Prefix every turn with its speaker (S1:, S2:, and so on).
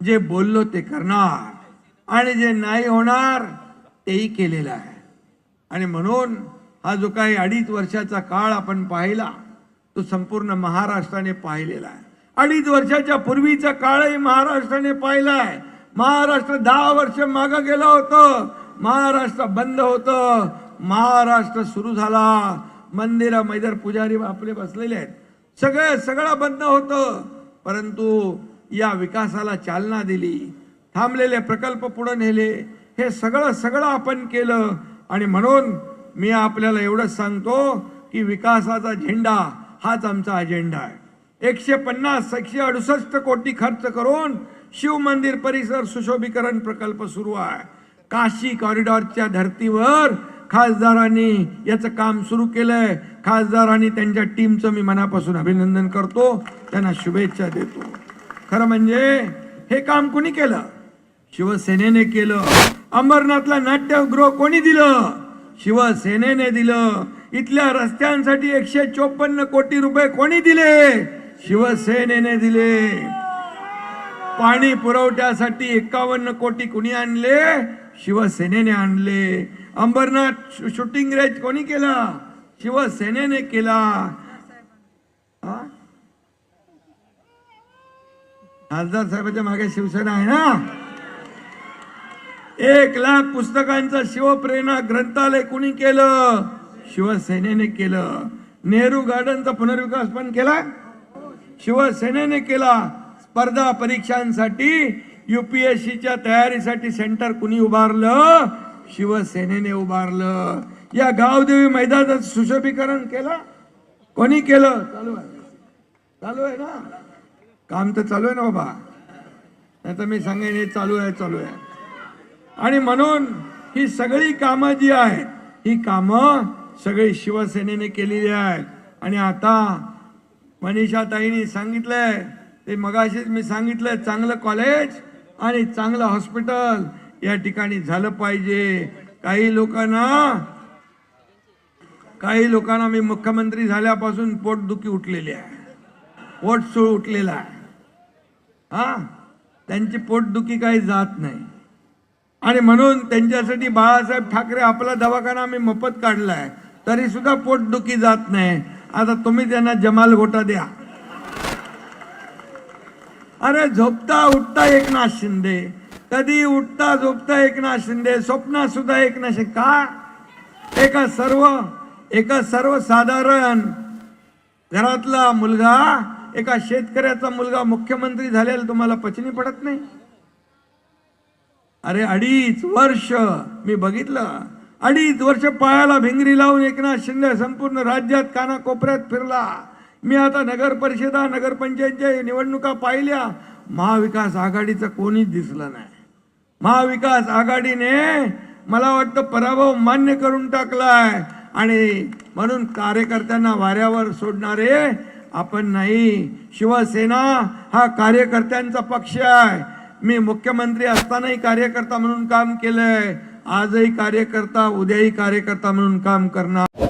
S1: जे बोललो ते करणार आणि जे नाही होणार तेही केलेलं आहे। आणि म्हणून हा जो काही 2.5 वर्षाचा काळ आपण पाहिला तो संपूर्ण महाराष्ट्राने पाहिलेला आहे। 2.5 वर्षाच्या पूर्वीचा काळही महाराष्ट्राने पाहिलाय। महाराष्ट्र 10 वर्ष मागे गेलं होतं, महाराष्ट्र बंद होतं, महाराष्ट्र सुरू झाला। मंदिर मैदर पुजारी आपले बसलेले आहेत, सगळं बंद होतं, परंतु या विकासाला चालना दिली, थांबलेले प्रकल्प पुढे नेले, हे सगळं आपण केलं। आणि म्हणून मी आपल्याला एवढंच सांगतो की विकासाचा झेंडा हाच आमचा अजेंडा आहे। 168 कोटी खर्च करून शिव मंदिर परिसर सुशोभीकरण प्रकल्प सुरू आहे। काशी कॉरिडॉरच्या धर्तीवर खासदारांनी याचं काम सुरू केलंय। खासदारांनी त्यांच्या टीमचं मी मनापासून अभिनंदन करतो, त्यांना शुभेच्छा देतो। खरं म्हणजे हे काम कोणी केलं? शिवसेनेने केलं। अंबरनाथला नाट्यगृह कोणी दिलं? शिवसेनेने दिलं। इथल्या रस्त्यांसाठी 154 कोटी रुपये कोणी दिले? शिवसेनेने दिले। पाणी पुरवठ्यासाठी 51 कोटी कुणी आणले? शिवसेनेने आणले। अंबरनाथ शूटिंग रेंज कोणी केला? शिवसेनेने केला। खासदार साहेबांच्या मागे शिवसेना आहे ना। 1 लाख पुस्तकांचं शिवप्रेरणा ग्रंथालय कुणी केलं? शिवसेनेने केलं। नेहरू गार्डनचा पुनर्विकास पण केला, शिवसेनेने केला। स्पर्धा परीक्षांसाठी UPSCच्या तयारीसाठी सेंटर कुणी उभारलं? शिवसेनेने उभारलं। या गावदेवी मैदानाचं सुशोभीकरण केलं कोणी केलं? चालू आहे ना, काम तर चालू आहे ना बाबा, नाही तर मी सांगेन हे चालू आहे। आणि म्हणून ही सगळी कामं जी आहेत, ही कामं सगळी शिवसेनेने केलेली आहेत। आणि आता मनीषाताईंनी सांगितलंय ते मगाशीच मी सांगितलं, चांगलं कॉलेज आणि चांगलं हॉस्पिटल या ठिकाणी झालं पाहिजे। काही लोकांना मी मुख्यमंत्री झाल्यापासून पोटदुखी उठलेली आहे, पोटसूळ उठलेला आहे। त्यांची पोटदुखी काही जात नाही आणि म्हणून त्यांच्यासाठी बाळासाहेब ठाकरे आपला दवाखाना आम्ही मोफत काढलाय, तरी सुद्धा पोटदुखी जात नाही। आता तुम्ही त्यांना जमाल गोटा द्या। अरे झोपता उठता एकनाथ शिंदे, कधी उठता झोपता एकनाथ शिंदे, स्वप्नात सुद्धा एकनाथ शिंदे। का? एका सर्वसाधारण घरातला मुलगा, एका शेतकऱ्याचा मुलगा मुख्यमंत्री झालेला तुम्हाला पचनी पडत नाही? अरे 2.5 वर्ष मी बघितलं, 2.5 वर्ष पायाला भिंगरी लावून एकनाथ शिंदे संपूर्ण राज्यात कानाकोपऱ्यात फिरला। मी आता नगर परिषदा नगरपंचायतच्या निवडणुका पाहिल्या, महाविकास आघाडीचं कोणीच दिसलं नाही। महाविकास आघाडीने मला वाटतं पराभव मान्य करून टाकलाय आणि म्हणून कार्यकर्त्यांना वाऱ्यावर सोडणारे आपण नाही। शिवसेना हा कार्यकर्त्यांचा पक्ष आहे। मी मुख्यमंत्री असतानाही कार्यकर्ता म्हणून काम केलंय, आजही कार्यकर्ता, उद्याही कार्यकर्ता म्हणून काम करणार।